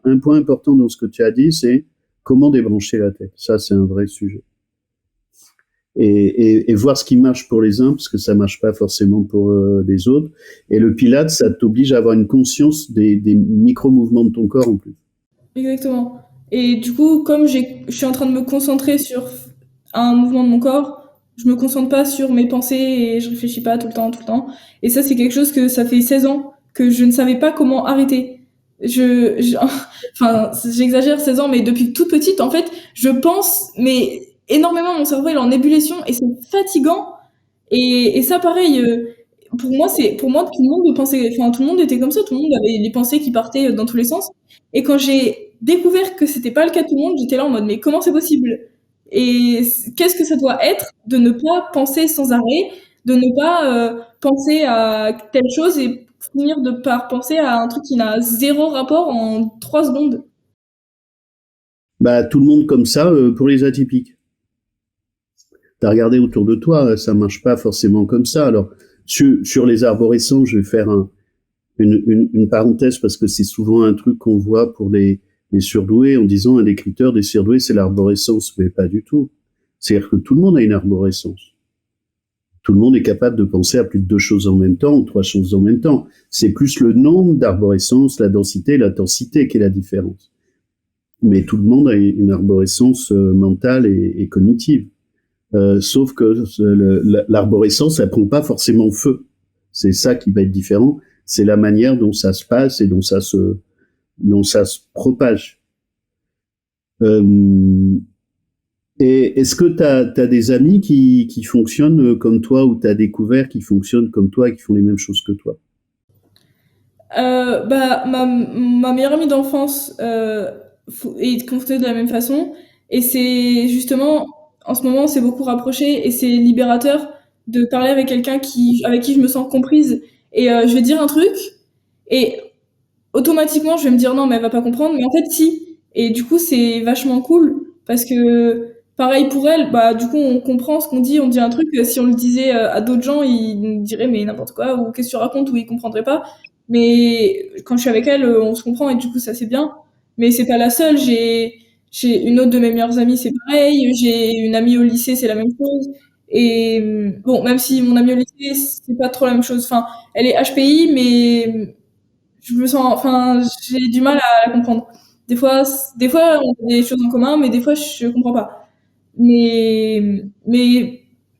un point important dans ce que tu as dit, c'est comment débrancher la tête. Ça, c'est un vrai sujet. Et voir ce qui marche pour les uns, parce que ça marche pas forcément pour les autres. Et le Pilates, ça t'oblige à avoir une conscience des micro-mouvements de ton corps en plus. Exactement. Et du coup, comme je suis en train de me concentrer sur un mouvement de mon corps, je me concentre pas sur mes pensées et je réfléchis pas tout le temps, tout le temps. Et ça, c'est quelque chose que ça fait 16 ans que je ne savais pas comment arrêter. Enfin, j'exagère 16 ans, mais depuis toute petite, en fait, je pense, mais énormément, mon cerveau il est en ébullition et c'est fatigant. Et ça, pareil, pour moi, tout le monde pensait, enfin, tout le monde était comme ça, tout le monde avait les pensées qui partaient dans tous les sens. Et quand j'ai découvert que c'était pas le cas de tout le monde, j'étais là en mode, mais comment c'est possible? Et qu'est-ce que ça doit être de ne pas penser sans arrêt, de ne pas penser à telle chose et finir de par penser à un truc qui n'a zéro rapport en 3 secondes. Bah, tout le monde comme ça pour les atypiques. T'as regardé autour de toi, ça marche pas forcément comme ça. Alors, sur les arborescents, je vais faire une parenthèse parce que c'est souvent un truc qu'on voit pour les surdoués en disant un des critères des surdoués, c'est l'arborescence, mais pas du tout. C'est-à-dire que tout le monde a une arborescence. Tout le monde est capable de penser à plus de 2 choses en même temps ou 3 choses en même temps. C'est plus le nombre d'arborescences, la densité, l'intensité qui est la différence. Mais tout le monde a une arborescence mentale et cognitive. Sauf que l'arborescence, elle prend pas forcément feu. C'est ça qui va être différent. C'est la manière dont ça se passe et dont ça se propage. Et est-ce que tu as des amis qui fonctionnent comme toi ou tu as découvert qui fonctionnent comme toi et qui font les mêmes choses que toi? Bah, ma meilleure amie d'enfance est comportée de la même façon. Et c'est justement, en ce moment, on s'est beaucoup rapprochés et c'est libérateur de parler avec quelqu'un avec qui je me sens comprise. Et je vais dire un truc et automatiquement, je vais me dire non, mais elle va pas comprendre. Mais en fait, si. Et du coup, c'est vachement cool parce que, pareil pour elle, bah, du coup, on comprend ce qu'on dit. On dit un truc, si on le disait à d'autres gens, ils nous diraient mais n'importe quoi, ou qu'est-ce que tu racontes, ou ils comprendraient pas. Mais quand je suis avec elle, on se comprend et du coup, ça c'est bien. Mais c'est pas la seule. J'ai une autre de mes meilleures amies, c'est pareil. J'ai une amie au lycée, c'est la même chose. Et bon, même si mon amie au lycée, c'est pas trop la même chose. Enfin, elle est HPI, mais je me sens, enfin, j'ai du mal à la comprendre. Des fois, on a des choses en commun, mais des fois, je comprends pas. Mais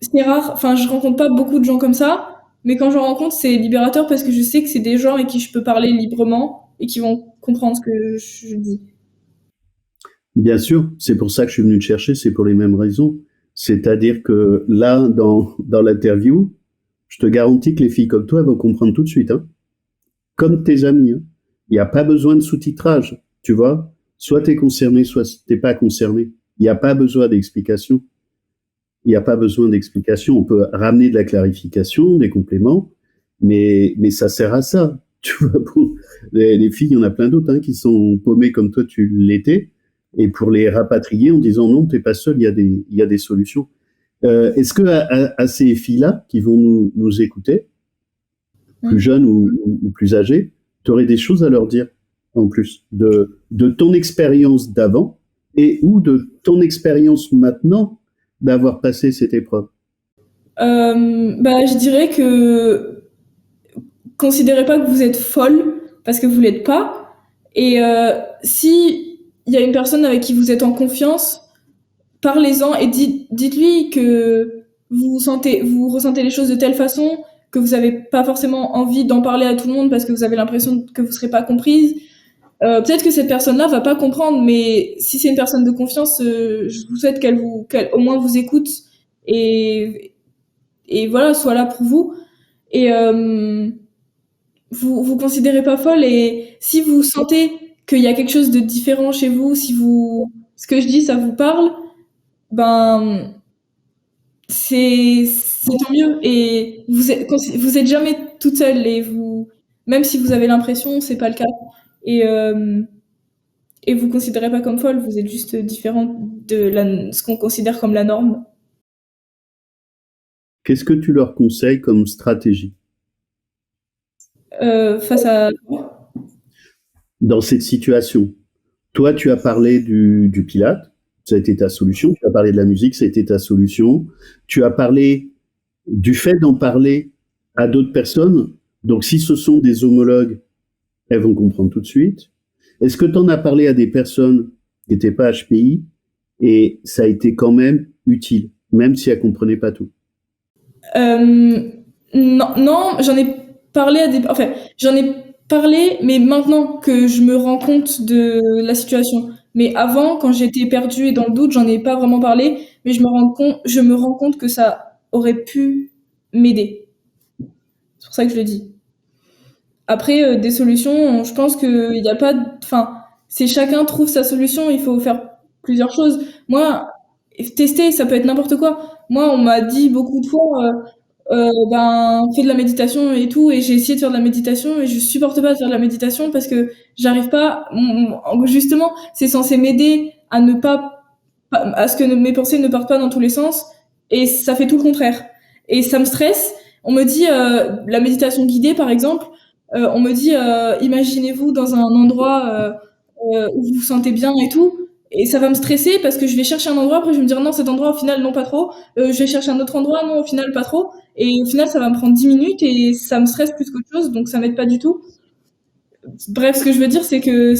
c'est rare. Enfin, je rencontre pas beaucoup de gens comme ça, mais quand j'en rencontre, c'est libérateur parce que je sais que c'est des gens avec qui je peux parler librement et qui vont comprendre ce que je dis. Bien sûr, c'est pour ça que je suis venu te chercher, c'est pour les mêmes raisons. C'est-à-dire que là, dans l'interview, je te garantis que les filles comme toi elles vont comprendre tout de suite, hein. Comme tes amis, hein. Il n'y a pas besoin de sous-titrage, tu vois. Soit tu es concerné, soit t'es pas concerné. Il n'y a pas besoin d'explication. Il n'y a pas besoin d'explication. On peut ramener de la clarification, des compléments, mais ça sert à ça. Tu vois, pour les filles, il y en a plein d'autres hein, qui sont paumées comme toi, tu l'étais, et pour les rapatrier en disant non, t'es pas seul, il y a des solutions. Est-ce que à ces filles-là qui vont nous écouter, plus jeunes ou plus âgées, tu aurais des choses à leur dire en plus de ton expérience d'avant et ou de ton expérience maintenant d'avoir passé cette épreuve? Bah, je dirais que considérez pas que vous êtes folle parce que vous l'êtes pas. Et si il y a une personne avec qui vous êtes en confiance, parlez-en et dites-lui que vous ressentez les choses de telle façon que vous n'avez pas forcément envie d'en parler à tout le monde parce que vous avez l'impression que vous serez pas comprise. Peut-être que cette personne-là va pas comprendre, mais si c'est une personne de confiance, je vous souhaite qu'elle au moins vous écoute et, et voilà, soit là pour vous. Et vous considérez pas folle et si vous sentez qu'il y a quelque chose de différent chez vous, si vous ce que je dis ça vous parle, ben c'est tant mieux et vous êtes jamais toute seule et vous même si vous avez l'impression c'est pas le cas et et vous considérez pas comme folle, vous êtes juste différente de ce qu'on considère comme la norme. Qu'est-ce que tu leur conseilles comme stratégie Face à dans cette situation? Toi, tu as parlé du Pilate, ça a été ta solution. Tu as parlé de la musique, ça a été ta solution. Tu as parlé du fait d'en parler à d'autres personnes. Donc, si ce sont des homologues, elles vont comprendre tout de suite. Est-ce que tu en as parlé à des personnes qui n'étaient pas HPI et ça a été quand même utile, même si elles comprenaient pas tout? Non, non, j'en ai parlé à des, enfin, j'en ai parlé, mais maintenant que je me rends compte de la situation. Mais avant, quand j'étais perdue et dans le doute, j'en ai pas vraiment parlé, mais je me rends compte que ça aurait pu m'aider. C'est pour ça que je le dis. Après, des solutions, je pense qu'il n'y a pas, enfin, c'est chacun trouve sa solution, il faut faire plusieurs choses. Moi, tester, ça peut être n'importe quoi. Moi, on m'a dit beaucoup de fois, ben, fais de la méditation et tout, et j'ai essayé de faire de la méditation, et je supporte pas de faire de la méditation parce que j'arrive pas, justement, c'est censé m'aider à ne pas, à ce que mes pensées ne partent pas dans tous les sens, et ça fait tout le contraire. Et ça me stresse. On me dit, la méditation guidée, par exemple, on me dit, imaginez-vous dans un endroit où vous vous sentez bien et tout. Et ça va me stresser parce que je vais chercher un endroit, après je vais me dire non, cet endroit au final, non, pas trop. Je vais chercher un autre endroit, non, au final, pas trop. Et au final, ça va me prendre 10 minutes et ça me stresse plus qu'autre chose, donc ça m'aide pas du tout. Bref, ce que je veux dire, c'est que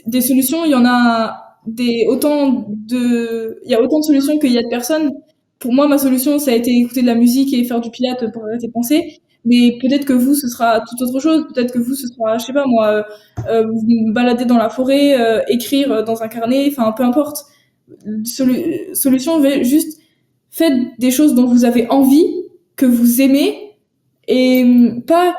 des solutions, il y en a il y a autant de solutions qu'il y a de personnes. Pour moi, ma solution, ça a été écouter de la musique et faire du pilates pour arrêter de penser. Mais peut-être que vous, ce sera tout autre chose. Peut-être que vous, ce sera, je sais pas moi, vous vous balader dans la forêt, écrire dans un carnet, enfin, peu importe. Solution, juste faites des choses dont vous avez envie, que vous aimez, et pas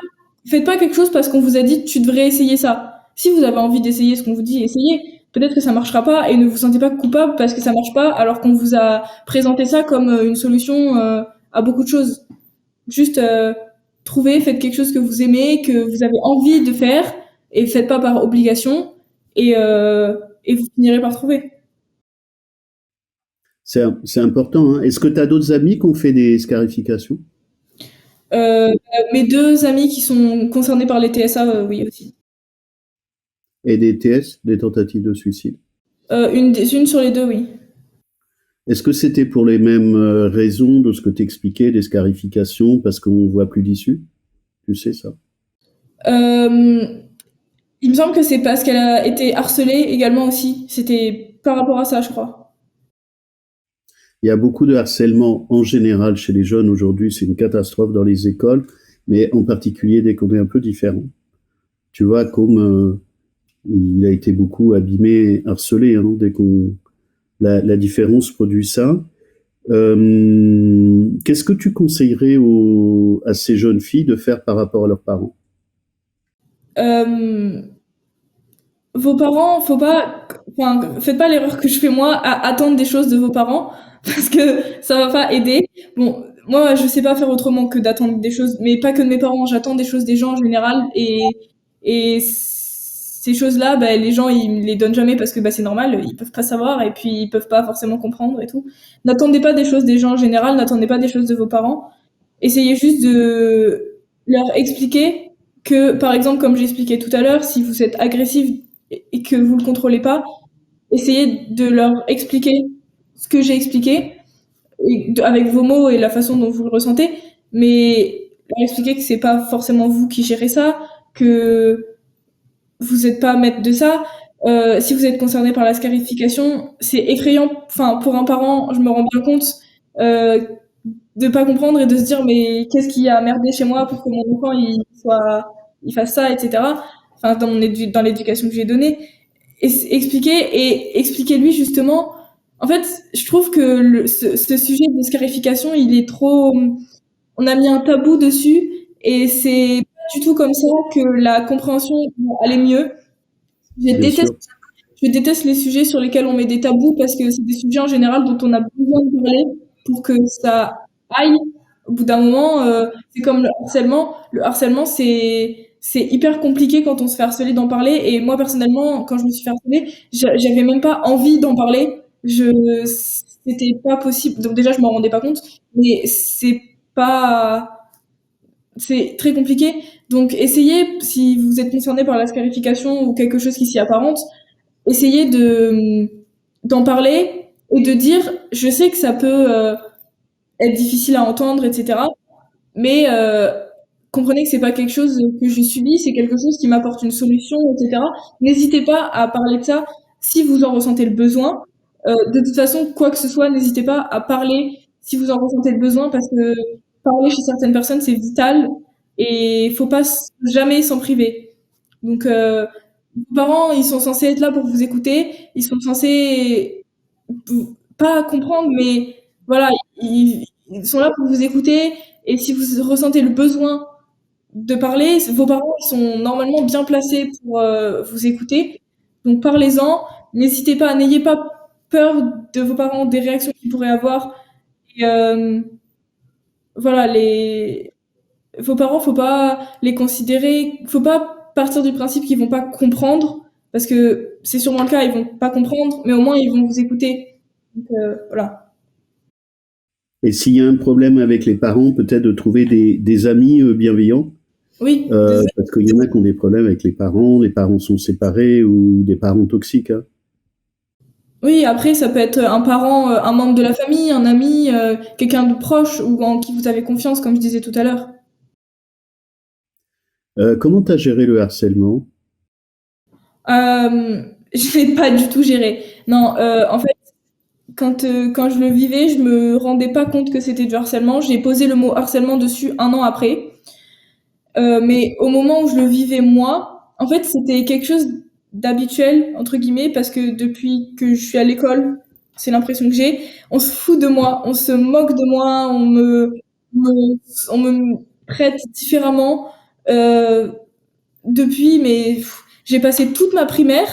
faites pas quelque chose parce qu'on vous a dit tu devrais essayer ça. Si vous avez envie d'essayer ce qu'on vous dit, essayez. Peut-être que ça marchera pas et ne vous sentez pas coupable parce que ça marche pas alors qu'on vous a présenté ça comme une solution à beaucoup de choses. Juste trouvez, faites quelque chose que vous aimez, que vous avez envie de faire et faites pas par obligation et vous finirez par trouver. C'est important, hein. Est-ce que tu as d'autres amis qui ont fait des scarifications? Mes deux amis qui sont concernés par les TSA, oui aussi. Et des TS, des tentatives de suicide? Une sur les deux, oui. Est-ce que c'était pour les mêmes raisons de ce que tu expliquais, des scarifications, parce qu'on voit plus d'issue? Tu sais ça? Euh, il me semble que c'est parce qu'elle a été harcelée également aussi. C'était par rapport à ça, je crois. Il y a beaucoup de harcèlement en général chez les jeunes aujourd'hui, c'est une catastrophe dans les écoles, mais en particulier dès qu'on est un peu différent. Tu vois, comme il a été beaucoup abîmé, harcelé, hein, dès qu'on la différence produit ça. Qu'est-ce que tu conseillerais à ces jeunes filles de faire par rapport à leurs parents? Euh, Vos parents, faut pas, enfin, faites pas l'erreur que je fais moi à attendre des choses de vos parents parce que ça va pas aider. Bon, moi, je sais pas faire autrement que d'attendre des choses, mais pas que de mes parents. J'attends des choses des gens en général et ces choses-là, bah, les gens ils me les donnent jamais parce que bah c'est normal, ils peuvent pas savoir et puis ils peuvent pas forcément comprendre et tout. N'attendez pas des choses des gens en général, n'attendez pas des choses de vos parents. Essayez juste de leur expliquer que, par exemple, comme j'expliquais tout à l'heure, si vous êtes agressif et que vous le contrôlez pas, essayez de leur expliquer ce que j'ai expliqué avec vos mots et la façon dont vous le ressentez, mais leur expliquer que c'est pas forcément vous qui gérez ça, que vous n'êtes pas maître de ça. Si vous êtes concerné par la scarification, c'est effrayant. Enfin, pour un parent, je me rends bien compte euh, de pas comprendre et de se dire mais qu'est-ce qui a merdé chez moi pour que mon enfant il fasse ça, etc. Enfin, dans l'éducation que j'ai donnée, et expliquer lui justement. En fait, je trouve que ce sujet de scarification, il est trop. On a mis un tabou dessus et c'est pas du tout comme ça que la compréhension va aller mieux. Je Bien sûr. déteste, je déteste les sujets sur lesquels on met des tabous parce que c'est des sujets en général dont on a besoin de parler pour que ça aille. Au bout d'un moment, c'est comme le harcèlement. Le harcèlement, c'est hyper compliqué quand on se fait harceler d'en parler. Et moi, personnellement, quand je me suis fait harceler, j'avais même pas envie d'en parler. C'était pas possible. Donc déjà, je m'en rendais pas compte. Mais c'est très compliqué. Donc, essayez, si vous êtes concerné par la scarification ou quelque chose qui s'y apparente, essayez d'en parler et de dire, je sais que ça peut être difficile à entendre, etc. Mais comprenez que c'est pas quelque chose que je subis, c'est quelque chose qui m'apporte une solution, etc. N'hésitez pas à parler de ça si vous en ressentez le besoin. De toute façon, quoi que ce soit, n'hésitez pas à parler si vous en ressentez le besoin parce que parler chez certaines personnes, c'est vital et faut pas jamais s'en priver. Donc, vos parents, ils sont censés être là pour vous écouter, ils sont censés pas comprendre, mais voilà, ils sont là pour vous écouter et si vous ressentez le besoin de parler, vos parents ils sont normalement bien placés pour vous écouter. Donc parlez-en, n'hésitez pas, n'ayez pas peur de vos parents, des réactions qu'ils pourraient avoir. Et, voilà, vos parents, faut pas les considérer, faut pas partir du principe qu'ils vont pas comprendre, parce que c'est sûrement le cas, ils vont pas comprendre, mais au moins ils vont vous écouter. Donc voilà. Et s'il y a un problème avec les parents, peut-être de trouver des amis bienveillants, Oui, parce qu'il y en a qui ont des problèmes avec les parents sont séparés ou des parents toxiques, hein. oui, après, ça peut être un parent, un membre de la famille, un ami, quelqu'un de proche ou en qui vous avez confiance, comme je disais tout à l'heure. Comment tu as géré le harcèlement? Je l'ai pas du tout géré. Non, en fait, quand je le vivais, je me rendais pas compte que c'était du harcèlement. J'ai posé le mot harcèlement dessus un an après. Mais au moment où je le vivais moi, en fait, c'était quelque chose d'habituel, entre guillemets, parce que depuis que je suis à l'école, c'est l'impression que j'ai, on se fout de moi, on se moque de moi, me- on me traite différemment. Euh, mais j'ai passé toute ma primaire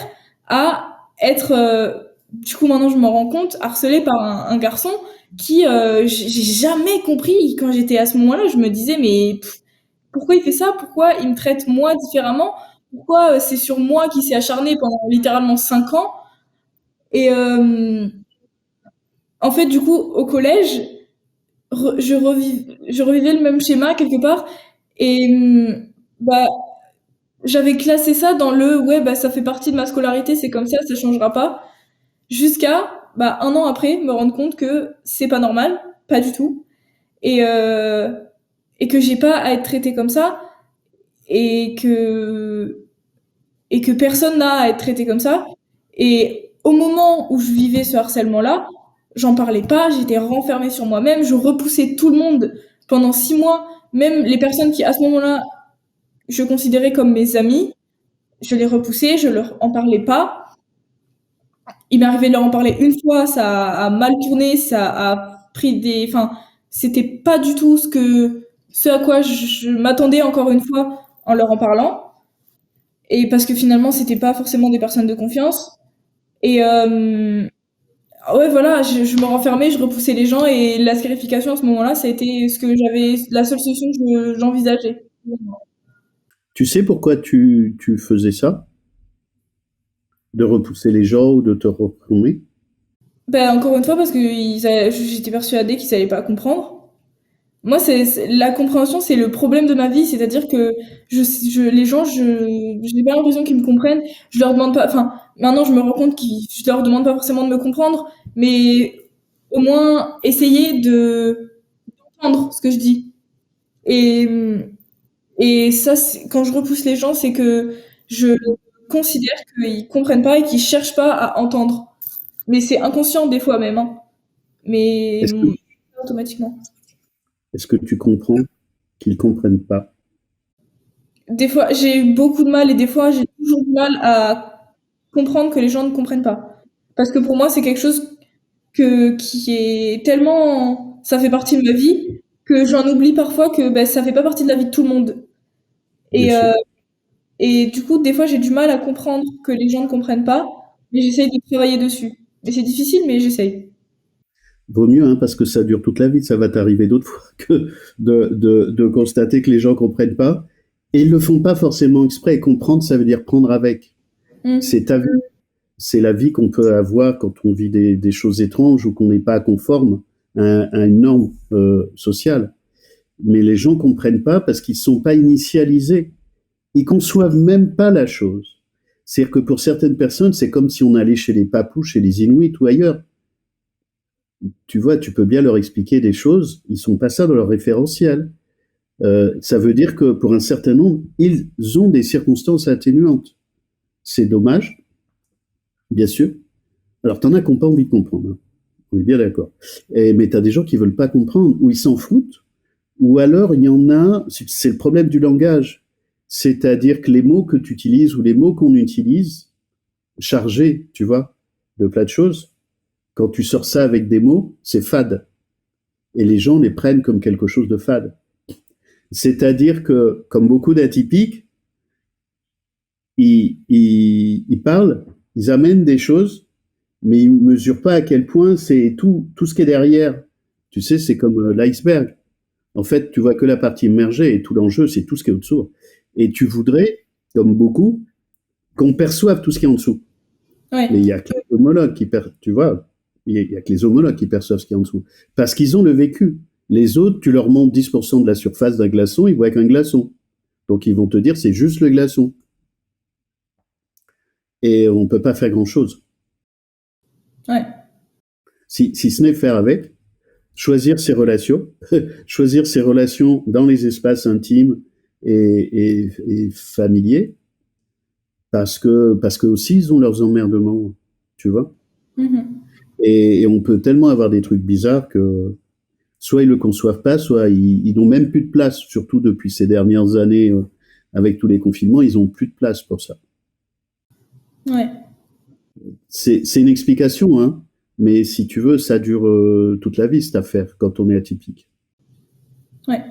à être, du coup maintenant je m'en rends compte, harcelée par un garçon qui, j'ai jamais compris quand j'étais à ce moment-là, je me disais mais pourquoi il fait ça? Pourquoi il me traite moi différemment? Pourquoi c'est sur moi qu'il s'est acharné pendant littéralement 5 ans? Et en fait, du coup, au collège, je revivais le même schéma quelque part. Et bah, j'avais classé ça dans le ouais, bah, ça fait partie de ma scolarité, c'est comme ça changera pas. Jusqu'à un an après, me rendre compte que c'est pas normal, pas du tout, et que j'ai pas à être traitée comme ça, et que personne n'a à être traité comme ça. Et au moment où je vivais ce harcèlement-là, j'en parlais pas, j'étais renfermée sur moi-même, je repoussais tout le monde pendant 6 mois, même les personnes qui, à ce moment-là, je considérais comme mes amis, je les repoussais, je leur en parlais pas. Il m'est arrivé de leur en parler une fois, ça a mal tourné, ça a pris enfin, c'était pas du tout ce à quoi je m'attendais encore une fois en leur en parlant. Et parce que finalement, c'était pas forcément des personnes de confiance. Et ouais, voilà, je me renfermais, je repoussais les gens et la scarification à ce moment-là, ça a été la seule solution que j'envisageais. Tu sais pourquoi tu faisais ça? De repousser les gens ou de te reprimer? Ben, encore une fois, parce que j'étais persuadée qu'ils allaient pas comprendre. Moi, la compréhension, c'est le problème de ma vie, c'est-à-dire que les gens, j'ai pas l'impression qu'ils me comprennent. Je leur demande pas, enfin, maintenant, je me rends compte je leur demande pas forcément de me comprendre, mais au moins essayer d'entendre ce que je dis. Et, ça, quand je repousse les gens, c'est que je considère qu'ils comprennent pas et qu'ils cherchent pas à entendre. Mais c'est inconscient des fois même, hein. Mais Est-ce que, automatiquement. est-ce que tu comprends qu'ils comprennent pas? Des fois, j'ai eu beaucoup de mal et des fois, j'ai toujours du mal à comprendre que les gens ne comprennent pas. Parce que pour moi, c'est quelque chose qui est tellement, ça fait partie de ma vie que j'en oublie parfois que ben, ça fait pas partie de la vie de tout le monde. Bien Et, sûr. du coup, des fois, j'ai du mal à comprendre que les gens ne comprennent pas, mais j'essaye de travailler dessus. Mais c'est difficile, mais j'essaye. Vaut mieux, hein, parce que ça dure toute la vie. Ça va t'arriver d'autres fois que de constater que les gens comprennent pas. Et ils le font pas forcément exprès. Comprendre, ça veut dire prendre avec. Mm. C'est ta vie. C'est la vie qu'on peut avoir quand on vit des choses étranges ou qu'on n'est pas conforme à une norme sociale. Mais les gens comprennent pas parce qu'ils sont pas initialisés. Ils conçoivent même pas la chose. C'est-à-dire que pour certaines personnes, c'est comme si on allait chez les Papous, chez les Inuits ou ailleurs. Tu vois, tu peux bien leur expliquer des choses, ils sont pas ça dans leur référentiel. Ça veut dire que pour un certain nombre, ils ont des circonstances atténuantes. C'est dommage, bien sûr. Alors, t'en as qui n'ont pas envie de comprendre, hein. On est bien d'accord. Mais t'as des gens qui veulent pas comprendre, ou ils s'en foutent, ou alors il y en a, c'est le problème du langage. C'est-à-dire que les mots que tu utilises ou les mots qu'on utilise, chargés, tu vois, de plein de choses, quand tu sors ça avec des mots, c'est fade. Et les gens les prennent comme quelque chose de fade. C'est-à-dire que, comme beaucoup d'atypiques, ils parlent, ils amènent des choses, mais ils ne mesurent pas à quel point c'est tout ce qui est derrière. Tu sais, c'est comme l'iceberg. En fait, tu vois que la partie immergée et tout l'enjeu, c'est tout ce qui est au-dessous. Et tu voudrais, comme beaucoup, qu'on perçoive tout ce qui est en dessous. Ouais. Mais il y a que les homologues tu vois, il y a que les homologues qui perçoivent ce qui est en dessous. Parce qu'ils ont le vécu. Les autres, tu leur montres 10% de la surface d'un glaçon, ils voient qu'un glaçon. Donc ils vont te dire c'est juste le glaçon. Et on ne peut pas faire grand-chose. Ouais. Si ce n'est faire avec, choisir ses relations, choisir ses relations dans les espaces intimes et familiers, parce que aussi ils ont leurs emmerdements, tu vois. Mm-hmm. Et on peut tellement avoir des trucs bizarres que soit ils le conçoivent pas, soit ils n'ont même plus de place, surtout depuis ces dernières années, avec tous les confinements, ils ont plus de place pour ça. Ouais. C'est une explication, hein, mais si tu veux, ça dure toute la vie, cette affaire, quand on est atypique. Ouais.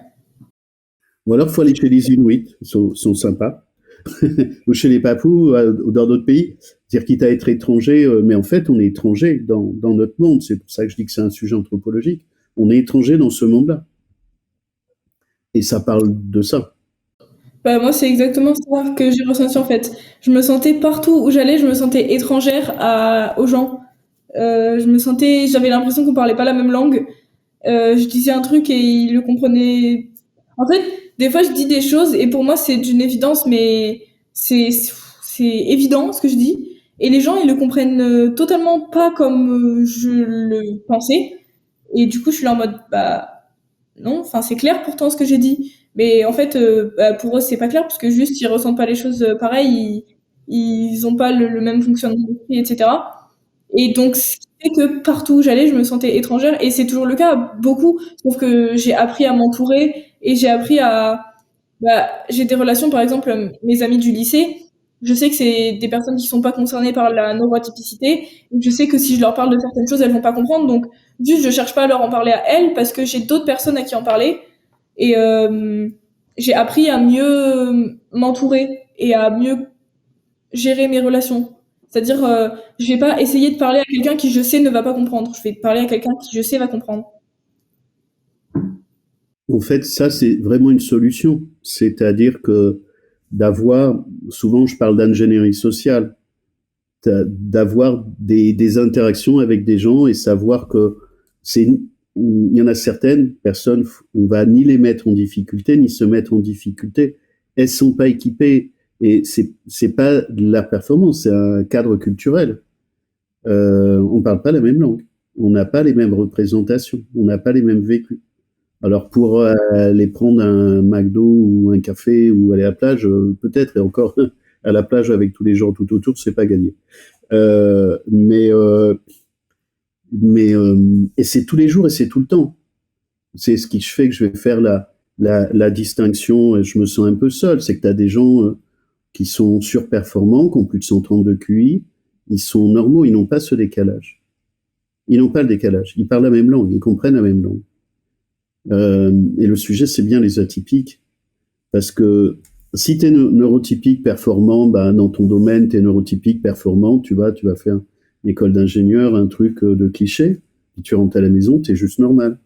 Ou alors, il faut aller chez les Inuits, ils sont sympas, ou chez les Papous, ou dans d'autres pays, dire quitte à être étranger, mais en fait, on est étranger dans notre monde, c'est pour ça que je dis que c'est un sujet anthropologique. On est étranger dans ce monde-là. Et ça parle de ça. Bah, moi, c'est exactement ça que j'ai ressenti en fait. Je me sentais partout où j'allais, je me sentais étrangère aux gens. J'avais l'impression qu'on parlait pas la même langue. Je disais un truc et ils le comprenaient. En fait, des fois, je dis des choses et pour moi, c'est d'une évidence, mais c'est évident ce que je dis. Et les gens, ils le comprennent totalement pas comme je le pensais. Et du coup, je suis là en mode, bah non, enfin c'est clair pourtant ce que j'ai dit. Mais en fait, bah, pour eux, c'est pas clair parce que juste ils ressentent pas les choses pareil, ils ont pas le même fonctionnement d'esprit, etc. Et donc, ce qui fait que partout où j'allais, je me sentais étrangère. Et c'est toujours le cas, beaucoup. Sauf que j'ai appris à m'entourer et j'ai appris à... Bah, j'ai des relations, par exemple, mes amis du lycée. Je sais que c'est des personnes qui sont pas concernées par la neuroatypicité. Et je sais que si je leur parle de certaines choses, elles vont pas comprendre. Donc, juste, je cherche pas à leur en parler à elles parce que j'ai d'autres personnes à qui en parler. Et j'ai appris à mieux m'entourer et à mieux gérer mes relations. C'est-à-dire, je vais pas essayer de parler à quelqu'un qui je sais ne va pas comprendre. Je vais parler à quelqu'un qui je sais va comprendre. En fait, ça, c'est vraiment une solution. C'est-à-dire que d'avoir, souvent je parle d'ingénierie sociale, d'avoir des interactions avec des gens et savoir que il y en a certaines personnes, on va ni les mettre en difficulté, ni se mettre en difficulté. Elles sont pas équipées et c'est pas de la performance, c'est un cadre culturel. On parle pas la même langue. On n'a pas les mêmes représentations. On n'a pas les mêmes vécus. Alors pour aller prendre un McDo ou un café ou aller à la plage, peut-être, et encore à la plage avec tous les gens tout autour, c'est pas gagné. Euh, mais euh, et c'est tous les jours et c'est tout le temps. C'est ce qui fait que je vais faire la distinction. Et je me sens un peu seul, c'est que tu as des gens qui sont surperformants, qui ont plus de 130 de QI, ils sont normaux, ils n'ont pas ce décalage. Ils n'ont pas le décalage. Ils parlent la même langue, ils comprennent la même langue. Et le sujet, c'est bien les atypiques. Parce que si tu es neurotypique performant, bah, dans ton domaine, tu es neurotypique performant, tu vas faire une école d'ingénieur, un truc de cliché. Puis tu rentres à la maison, tu es juste normal.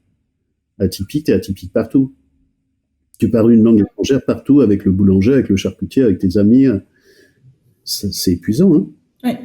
Atypique, tu es atypique partout. Tu parles une langue étrangère partout, avec le boulanger, avec le charcutier, avec tes amis. C'est épuisant, hein. Ouais.